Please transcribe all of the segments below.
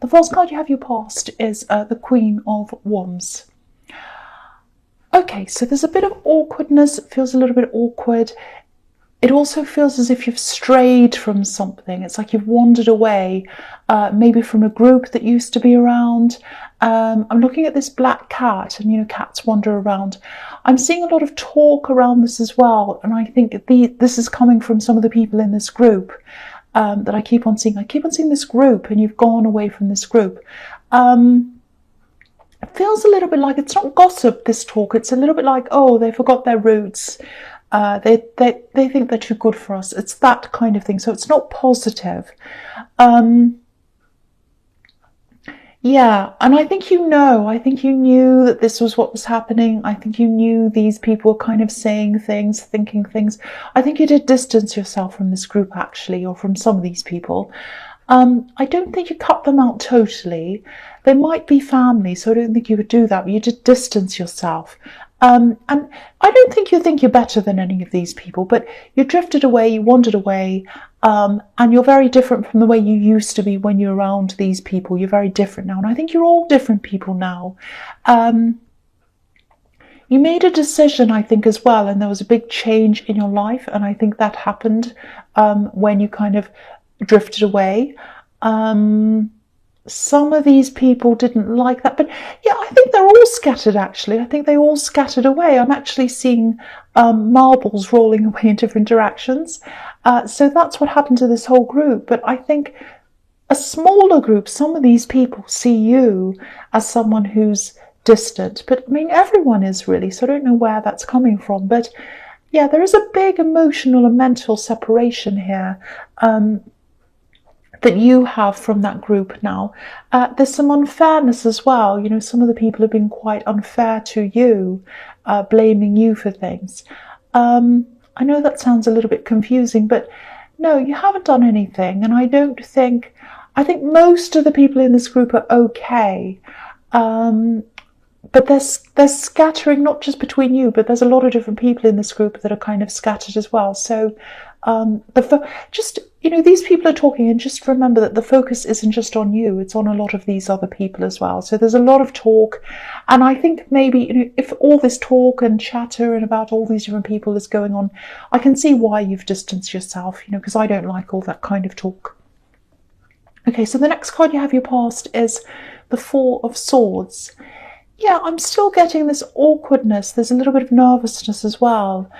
The false card you have your past is the Queen of Wands. Okay, so there's a bit of awkwardness. It feels a little bit awkward. It also feels as if you've strayed from something. It's like you've wandered away, maybe from a group that used to be around. I'm looking at this black cat, and you know, cats wander around. I'm seeing a lot of talk around this as well, and I think this is coming from some of the people in this group that I keep on seeing. I keep on seeing this group, and you've gone away from this group. It feels a little bit like, it's not gossip, this talk. It's a little bit like, oh, they forgot their roots. They think they're too good for us. It's that kind of thing. So it's not positive. Yeah, and I think you knew that this was what was happening. I think you knew these people were kind of saying things, thinking things. I think you did distance yourself from this group, actually, or from some of these people. I don't think you cut them out totally. They might be family, so I don't think you would do that, but you did distance yourself. And I don't think you think you're better than any of these people, but you drifted away, you wandered away, and you're very different from the way you used to be when you're around these people. You're very different now, and I think you're all different people now. You made a decision, I think, as well, and there was a big change in your life, and I think that happened when you kind of drifted away. Some of these people didn't like that, but yeah, I think they're all scattered, actually. I think they all scattered away. I'm actually seeing marbles rolling away in different directions. So that's what happened to this whole group. But I think a smaller group, some of these people see you as someone who's distant. But I mean, everyone is really, so I don't know where that's coming from. But yeah, there is a big emotional and mental separation here. That you have from that group now. There's some unfairness as well. You know, some of the people have been quite unfair to you, blaming you for things. I know that sounds a little bit confusing, but no, you haven't done anything. And I think most of the people in this group are okay. But there's scattering, not just between you, but there's a lot of different people in this group that are kind of scattered as well. So these people are talking, and just remember that the focus isn't just on you, it's on a lot of these other people as well. So there's a lot of talk, and I think maybe, you know, if all this talk and chatter and about all these different people is going on, I can see why you've distanced yourself, you know, because I don't like all that kind of talk. Okay, so the next card you have your past is the Four of Swords. Yeah, I'm still getting this awkwardness. There's a little bit of nervousness as well.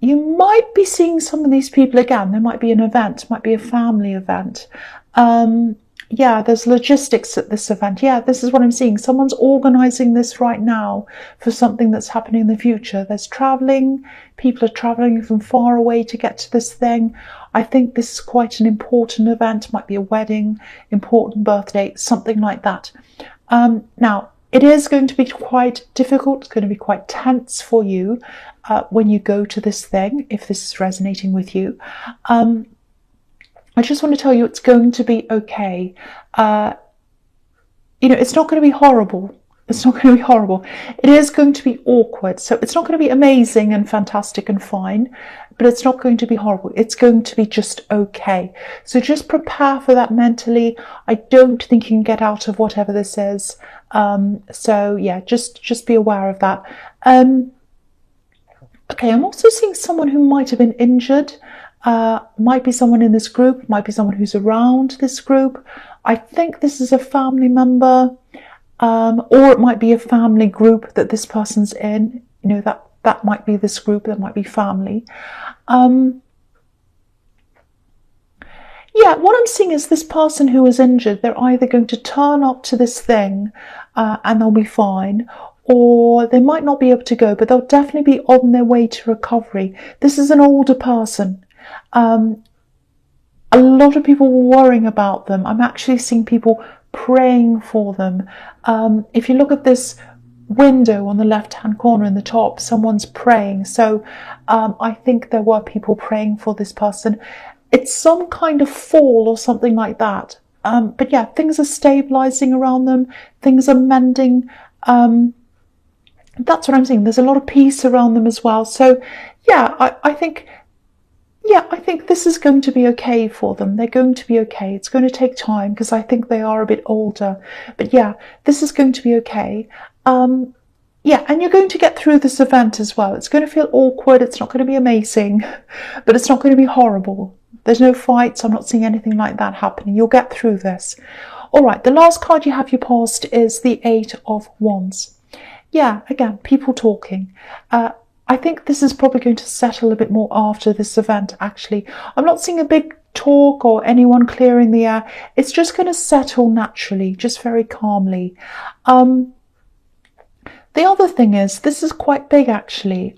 You might be seeing some of these people again. There might be an event, might be a family event. Yeah, there's logistics at this event. Yeah, this is what I'm seeing. Someone's organising this right now for something that's happening in the future. There's travelling. People are travelling from far away to get to this thing. I think this is quite an important event. Might be a wedding, important birthday, something like that. Now, it is going to be quite difficult. It's going to be quite tense for you when you go to this thing, if this is resonating with you. I just want to tell you it's going to be okay. You know, it's not going to be horrible. It's not going to be horrible. It is going to be awkward. So it's not going to be amazing and fantastic and fine, but it's not going to be horrible. It's going to be just okay. So just prepare for that mentally. I don't think you can get out of whatever this is. So yeah, just be aware of that. Okay, I'm also seeing someone who might have been injured. Might be someone in this group, might be someone who's around this group. I think this is a family member, or it might be a family group that this person's in. You know, that might be this group, that might be family. Yeah, what I'm seeing is this person who is injured, they're either going to turn up to this thing and they'll be fine, or they might not be able to go, but they'll definitely be on their way to recovery. This is an older person. A lot of people were worrying about them. I'm actually seeing people praying for them. If you look at this window on the left-hand corner in the top, someone's praying. So I think there were people praying for this person. It's some kind of fall or something like that. But yeah, things are stabilizing around them. Things are mending. That's what I'm seeing. There's a lot of peace around them as well. So yeah, I think Yeah, I think this is going to be okay for them. They're going to be okay. It's going to take time because I think they are a bit older. But yeah, this is going to be okay. Yeah, and you're going to get through this event as well. It's going to feel awkward. It's not going to be amazing, but it's not going to be horrible. There's no fights. I'm not seeing anything like that happening. You'll get through this. All right, the last card you have your past is the Eight of Wands. Yeah, again, people talking. I think this is probably going to settle a bit more after this event, actually. I'm not seeing a big talk or anyone clearing the air. It's just going to settle naturally, just very calmly. The other thing is, this is quite big, actually.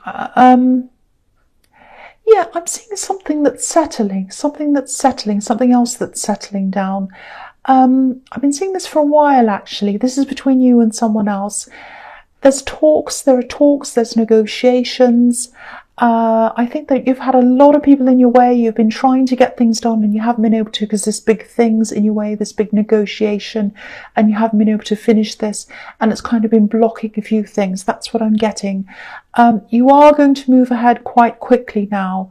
Yeah, I'm seeing something that's settling, something else that's settling down. I've been seeing this for a while, actually. This is between you and someone else. There are talks, there's negotiations. I think that you've had a lot of people in your way. You've been trying to get things done and you haven't been able to because there's big things in your way, this big negotiation, and you haven't been able to finish this, and it's kind of been blocking a few things. That's what I'm getting. You are going to move ahead quite quickly now.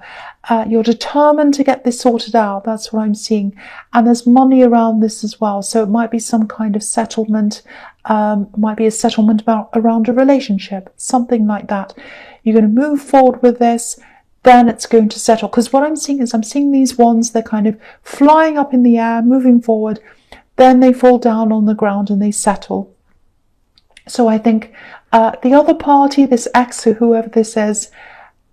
You're determined to get this sorted out. That's what I'm seeing. And there's money around this as well. So it might be some kind of settlement. Might be a settlement around a relationship, something like that. You're going to move forward with this, then it's going to settle. Because what I'm seeing is I'm seeing these wands, they're kind of flying up in the air, moving forward, then they fall down on the ground and they settle. So I think the other party, this ex or whoever this is,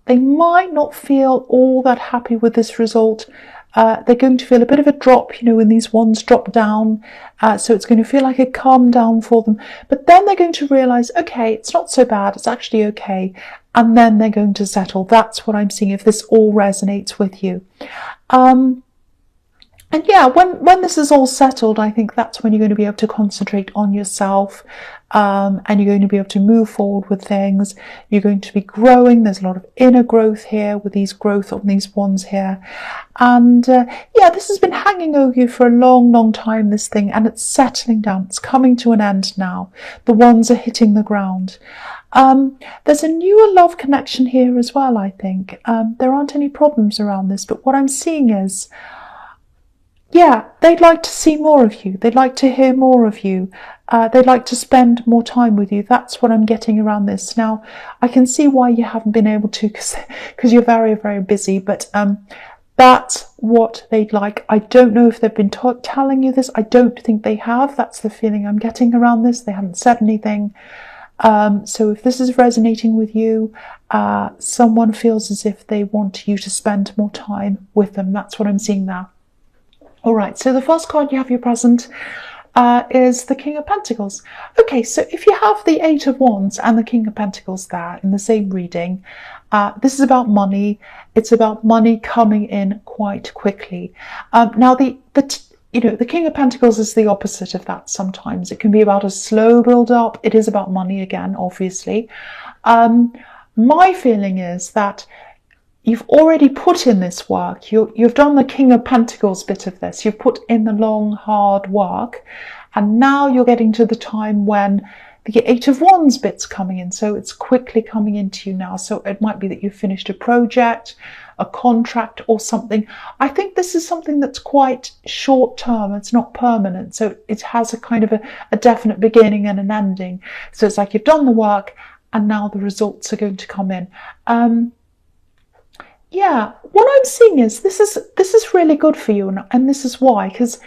they might not feel all that happy with this result. They're going to feel a bit of a drop, when these wands drop down. So it's going to feel like a calm down for them. But then they're going to realise, okay, it's not so bad. It's actually okay. And then they're going to settle. That's what I'm seeing, if this all resonates with you. And yeah, when this is all settled, I think that's when you're going to be able to concentrate on yourself, and you're going to be able to move forward with things. You're going to be growing. There's a lot of inner growth here with these growth on these wands here. And yeah, this has been hanging over you for a long, long time, this thing, and it's settling down. It's coming to an end now. The wands are hitting the ground. There's a newer love connection here as well, I think. There aren't any problems around this, but what I'm seeing is, yeah, they'd like to see more of you. They'd like to hear more of you. They'd like to spend more time with you. That's what I'm getting around this. Now, I can see why you haven't been able to, because you're very, very busy, but that's what they'd like. I don't know if they've been telling you this. I don't think they have. That's the feeling I'm getting around this. They haven't said anything. So if this is resonating with you, someone feels as if they want you to spend more time with them. That's what I'm seeing now. All right, so the first card you have your present is the King of Pentacles. Okay, so if you have the Eight of Wands and the King of Pentacles there in the same reading, this is about money. It's about money coming in quite quickly. Now, the King of Pentacles is the opposite of that sometimes. It can be about a slow build-up. It is about money again, obviously. My feeling is that you've already put in this work. You've done the King of Pentacles bit of this. You've put in the long, hard work. And now you're getting to the time when the Eight of Wands bit's coming in. So it's quickly coming into you now. So it might be that you've finished a project, a contract or something. I think this is something that's quite short term. It's not permanent. So it has a kind of a definite beginning and an ending. So it's like you've done the work and now the results are going to come in. Yeah, what I'm seeing is this is really good for you, and this is why, because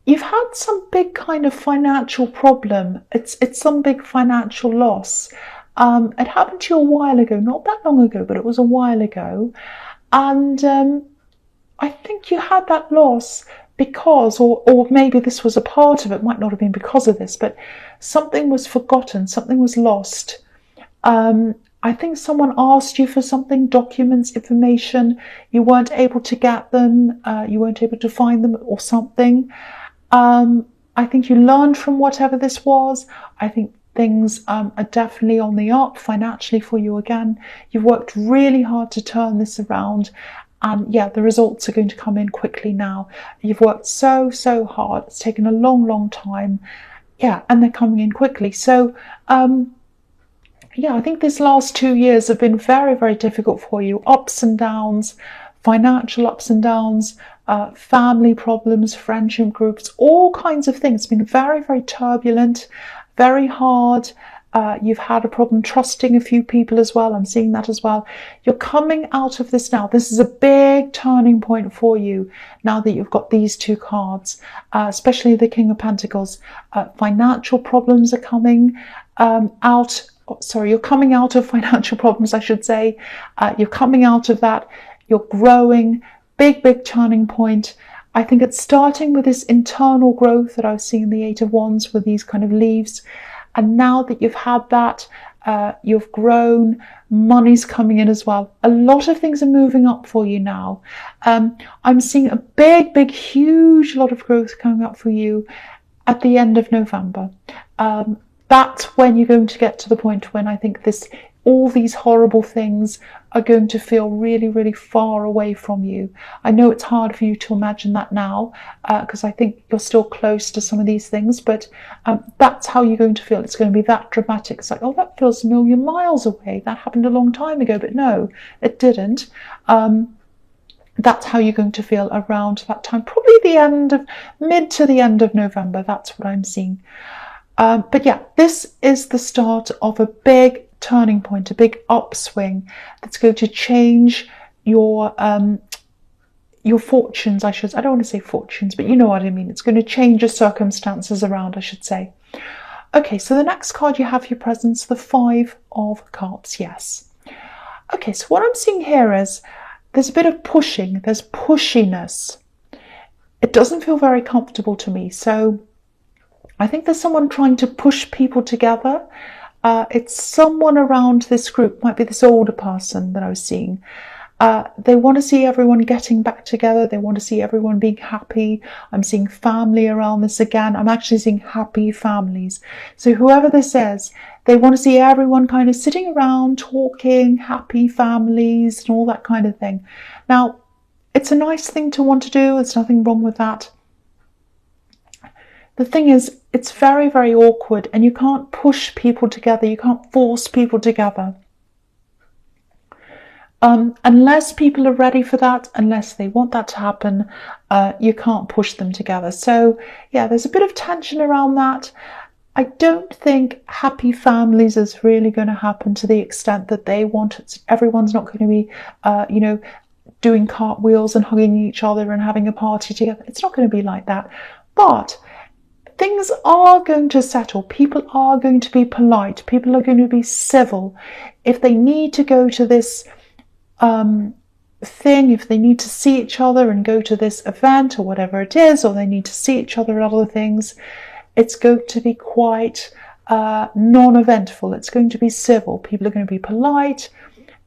you've had some big kind of financial problem. It's some big financial loss. It happened to you a while ago, not that long ago, but it was a while ago. And I think you had that loss because, or maybe this was a part of it, might not have been because of this, but something was forgotten, something was lost. I think someone asked you for something, documents, information. You weren't able to get them. You weren't able to find them or something. I think you learned from whatever this was. I think things are definitely on the up financially for you again. You've worked really hard to turn this around. And yeah, the results are going to come in quickly now. You've worked so, so hard. It's taken a long, long time. Yeah, and they're coming in quickly. So, yeah, I think these last 2 years have been very, very difficult for you. Ups and downs, financial ups and downs, family problems, friendship groups, all kinds of things. It's been very, very turbulent, very hard. You've had a problem trusting a few people as well. I'm seeing that as well. You're coming out of this now. This is a big turning point for you now that you've got these two cards, especially the King of Pentacles. Financial problems are coming out. Sorry, you're coming out of financial problems, I should say. You're coming out of that. You're growing. Big, big turning point. I think it's starting with this internal growth that I was seeing in the Eight of Wands with these kind of leaves. And now that you've had that, you've grown, money's coming in as well. A lot of things are moving up for you now. I'm seeing a big, big, huge lot of growth coming up for you at the end of November. That's when you're going to get to the point when I think all these horrible things are going to feel really, really far away from you. I know it's hard for you to imagine that now because I think you're still close to some of these things, but that's how you're going to feel. It's going to be that dramatic. It's like, oh, that feels a million miles away. That happened a long time ago, but no, it didn't. That's how you're going to feel around that time, probably mid to the end of November. That's what I'm seeing. But yeah, this is the start of a big turning point, a big upswing that's going to change your fortunes, I don't want to say fortunes, but you know what I mean. It's going to change your circumstances around, I should say. Okay, so the next card you have your presence, the Five of Cups, yes. Okay, so what I'm seeing here is there's a bit of pushing, there's pushiness. It doesn't feel very comfortable to me, so I think there's someone trying to push people together. It's someone around this group, might be this older person that I was seeing. They want to see everyone getting back together. They want to see everyone being happy. I'm seeing family around this again. I'm actually seeing happy families. So whoever this is, they want to see everyone kind of sitting around, talking, happy families and all that kind of thing. Now, it's a nice thing to want to do. There's nothing wrong with that. The thing is, it's very, very awkward and you can't push people together. You can't force people together. Unless people are ready for that, unless they want that to happen, you can't push them together. So yeah, there's a bit of tension around that. I don't think happy families is really going to happen to the extent that they want it. Everyone's not going to be, doing cartwheels and hugging each other and having a party together. It's not going to be like that. But things are going to settle. People are going to be polite. People are going to be civil. If they need to go to this thing, if they need to see each other and go to this event or whatever it is, or they need to see each other at other things, it's going to be quite non-eventful. It's going to be civil. People are going to be polite.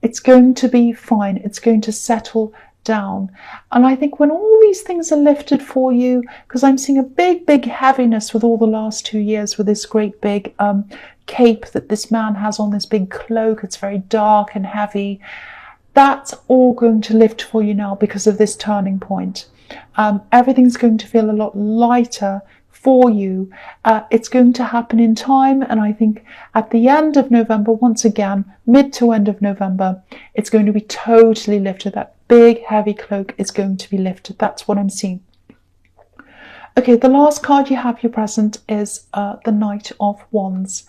It's going to be fine. It's going to settle down. And I think when all these things are lifted for you, because I'm seeing a big, big heaviness with all the last 2 years with this great big cape that this man has on, this big cloak. It's very dark and heavy. That's all going to lift for you now because of this turning point. Everything's going to feel a lot lighter for you. It's going to happen in time, and I think at the end of November, once again, mid to end of November, it's going to be totally lifted. That big heavy cloak is going to be lifted. That's what I'm seeing. Okay, the last card you have your present is the Knight of Wands.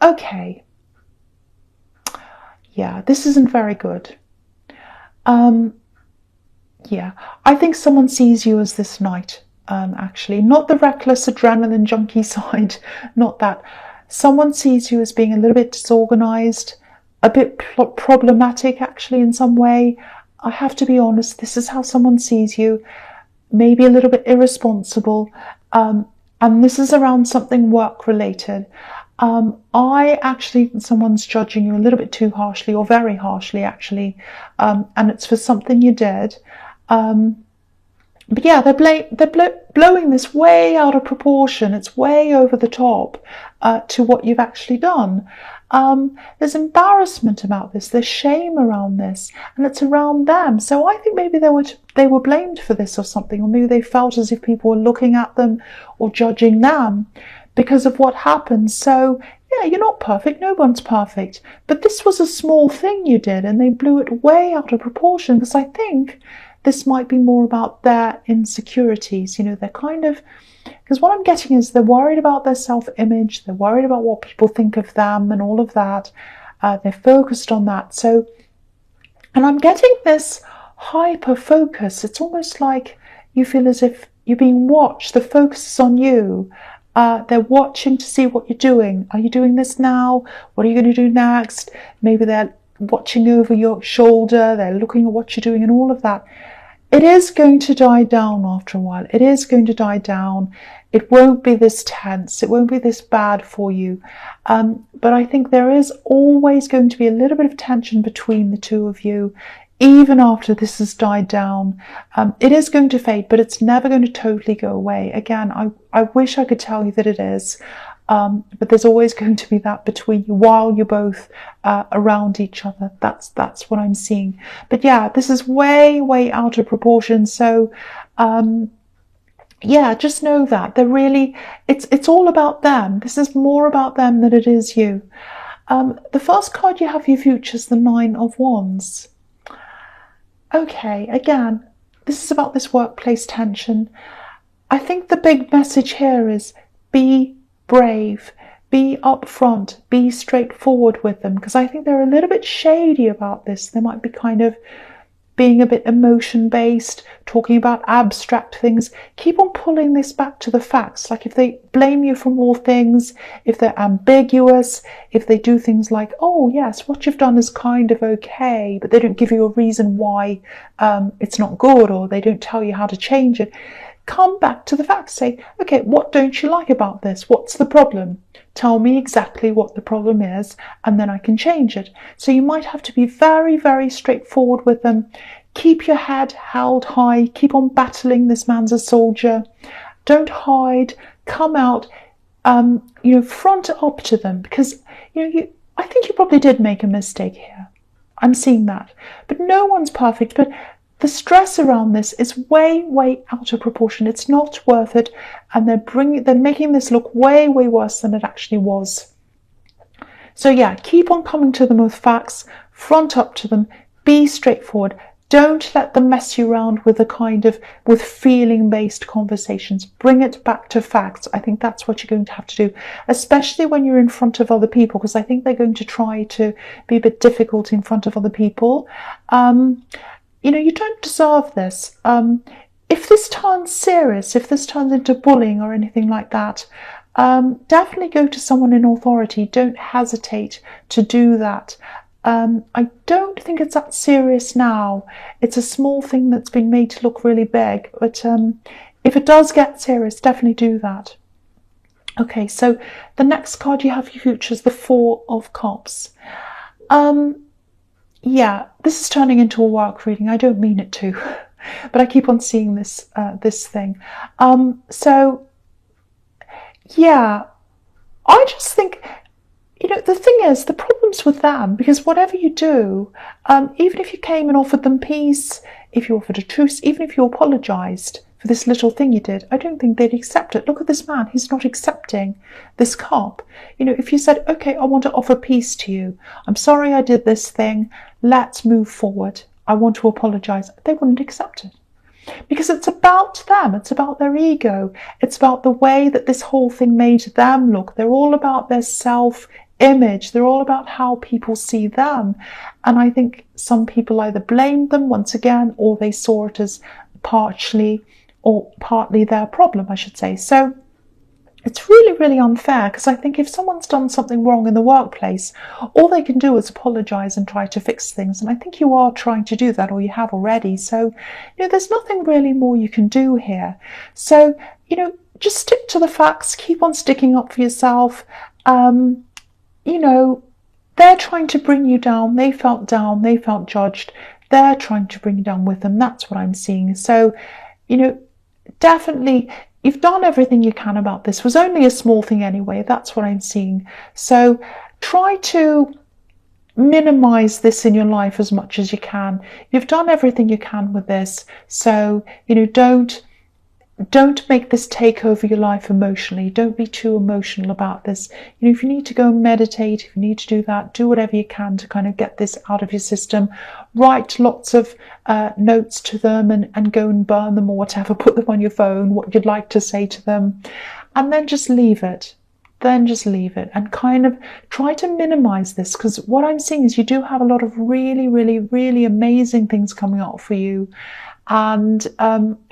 Okay. Yeah, this isn't very good. Yeah, I think someone sees you as this knight, actually. Not the reckless adrenaline junkie side, not that. Someone sees you as being a little bit disorganized, a bit problematic, actually, in some way. I have to be honest, this is how someone sees you. Maybe a little bit irresponsible. And this is around something work-related. I actually think someone's judging you a little bit too harshly, or very harshly, actually. And it's for something you did. But yeah, they're blowing this way out of proportion. It's way over the top to what you've actually done. There's embarrassment about this. There's shame around this, and it's around them. So I think maybe they were blamed for this or something, or maybe they felt as if people were looking at them or judging them because of what happened. So yeah, you're not perfect, no one's perfect, but this was a small thing you did and they blew it way out of proportion, because I think this might be more about their insecurities. They're kind of, because what I'm getting is they're worried about their self-image, they're worried about what people think of them and all of that. They're focused on that. So, and I'm getting this hyper focus. It's almost like you feel as if you're being watched. The focus is on you. They're watching to see what you're doing. Are you doing this now? What are you going to do next? Maybe they're watching over your shoulder. They're looking at what you're doing and all of that. It is going to die down after a while. It is going to die down. It won't be this tense. It won't be this bad for you. But I think there is always going to be a little bit of tension between the two of you, even after this has died down. It is going to fade, but it's never going to totally go away. Again, I wish I could tell you that it is. But there's always going to be that between you while you're both around each other. That's what I'm seeing. But yeah, this is way out of proportion. So yeah, just know that they're really, it's all about them. This is more about them than it is you. The first card you have for your future is the Nine of Wands. Okay, again, this is about this workplace tension. I think the big message here is be brave, be upfront, be straightforward with them, because I think they're a little bit shady about this. They might be kind of being a bit emotion-based, talking about abstract things. Keep on pulling this back to the facts. Like if they blame you for more things, if they're ambiguous, if they do things like, oh yes, what you've done is kind of okay, but they don't give you a reason why it's not good, or they don't tell you how to change it. Come back to the facts. Say, okay, what don't you like about this? What's the problem? Tell me exactly what the problem is, and then I can change it. So you might have to be very straightforward with them. Keep your head held high. Keep on battling. This man's a soldier. Don't hide. Come out. Front up to them, because I think you probably did make a mistake here. I'm seeing that, but no one's perfect. But the stress around this is way out of proportion. It's not worth it, and they're making this look way worse than it actually was. So yeah, keep on coming to them with facts, front up to them, be straightforward. Don't let them mess you around with with feeling-based conversations. Bring it back to facts. I think that's what you're going to have to do, especially when you're in front of other people, because I think they're going to try to be a bit difficult in front of other people. You don't deserve this. If this turns serious, if this turns into bullying or anything like that, definitely go to someone in authority. Don't hesitate to do that. I don't think it's that serious now. It's a small thing that's been made to look really big. But if it does get serious, definitely do that. Okay, so the next card you have for your future is the Four of Cups. Yeah, this is turning into a work reading. I don't mean it to, but I keep on seeing this thing. So, yeah, I just think, the thing is, the problem's with them, because whatever you do, even if you came and offered them peace, if you offered a truce, even if you apologised for this little thing you did, I don't think they'd accept it. Look at this man. He's not accepting this cup. If you said, okay, I want to offer peace to you. I'm sorry I did this thing. Let's move forward. I want to apologise. They wouldn't accept it. Because it's about them. It's about their ego. It's about the way that this whole thing made them look. They're all about their self-image. They're all about how people see them. And I think some people either blamed them once again, or they saw it as partly their problem, I should say. So it's really unfair, because I think if someone's done something wrong in the workplace, all they can do is apologise and try to fix things. And I think you are trying to do that, or you have already. So, there's nothing really more you can do here. So, just stick to the facts, keep on sticking up for yourself. They're trying to bring you down. They felt judged. They're trying to bring you down with them. That's what I'm seeing. So, definitely, you've done everything you can about this. It was only a small thing anyway. That's what I'm seeing. So try to minimize this in your life as much as you can. You've done everything you can with this. So, don't don't make this take over your life emotionally. Don't be too emotional about this. If you need to go and meditate, if you need to do that, do whatever you can to kind of get this out of your system. Write lots of notes to them and go and burn them or whatever. Put them on your phone, what you'd like to say to them, and then just leave it. Then just leave it and kind of try to minimize this, because what I'm seeing is you do have a lot of really, really, really amazing things coming up for you, and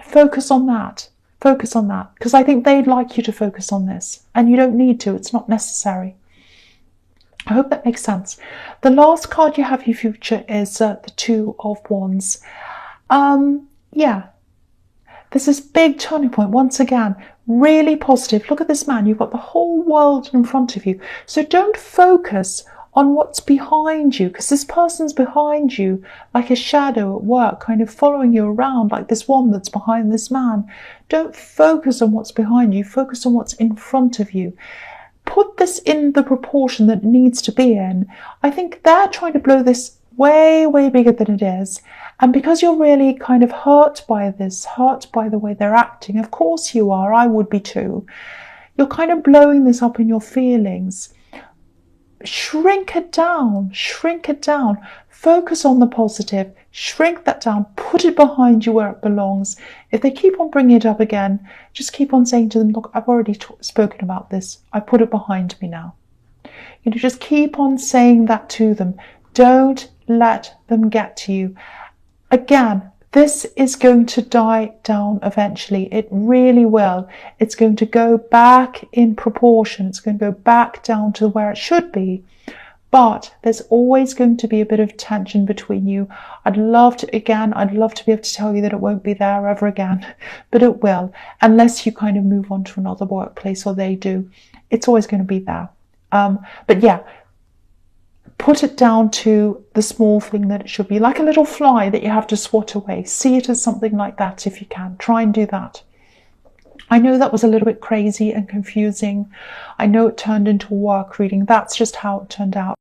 focus on that. Focus on that, because I think they'd like you to focus on this, and you don't need to. It's not necessary. I hope that makes sense. The last card you have for your future is the Two of Wands. Yeah, there's this big turning point once again. Really positive. Look at this man. You've got the whole world in front of you. So don't focus on what's behind you, because this person's behind you like a shadow at work, kind of following you around like this one that's behind this man. Don't focus on what's behind you. Focus on what's in front of you. Put this in the proportion that it needs to be in. I think they're trying to blow this way, way bigger than it is. And because you're really kind of hurt by this, hurt by the way they're acting, of course you are, I would be too. You're kind of blowing this up in your feelings. Shrink it down, shrink it down. Focus on the positive, shrink that down, put it behind you where it belongs. If they keep on bringing it up again, just keep on saying to them, look, I've already spoken about this. I put it behind me now. Just keep on saying that to them. Don't let them get to you. Again, this is going to die down eventually. It really will. It's going to go back in proportion. It's going to go back down to where it should be. But there's always going to be a bit of tension between you. I'd love to be able to tell you that it won't be there ever again, but it will, unless you kind of move on to another workplace or they do. It's always going to be there. But yeah, put it down to the small thing that it should be, like a little fly that you have to swat away. See it as something like that if you can. Try and do that. I know that was a little bit crazy and confusing. I know it turned into a work reading. That's just how it turned out.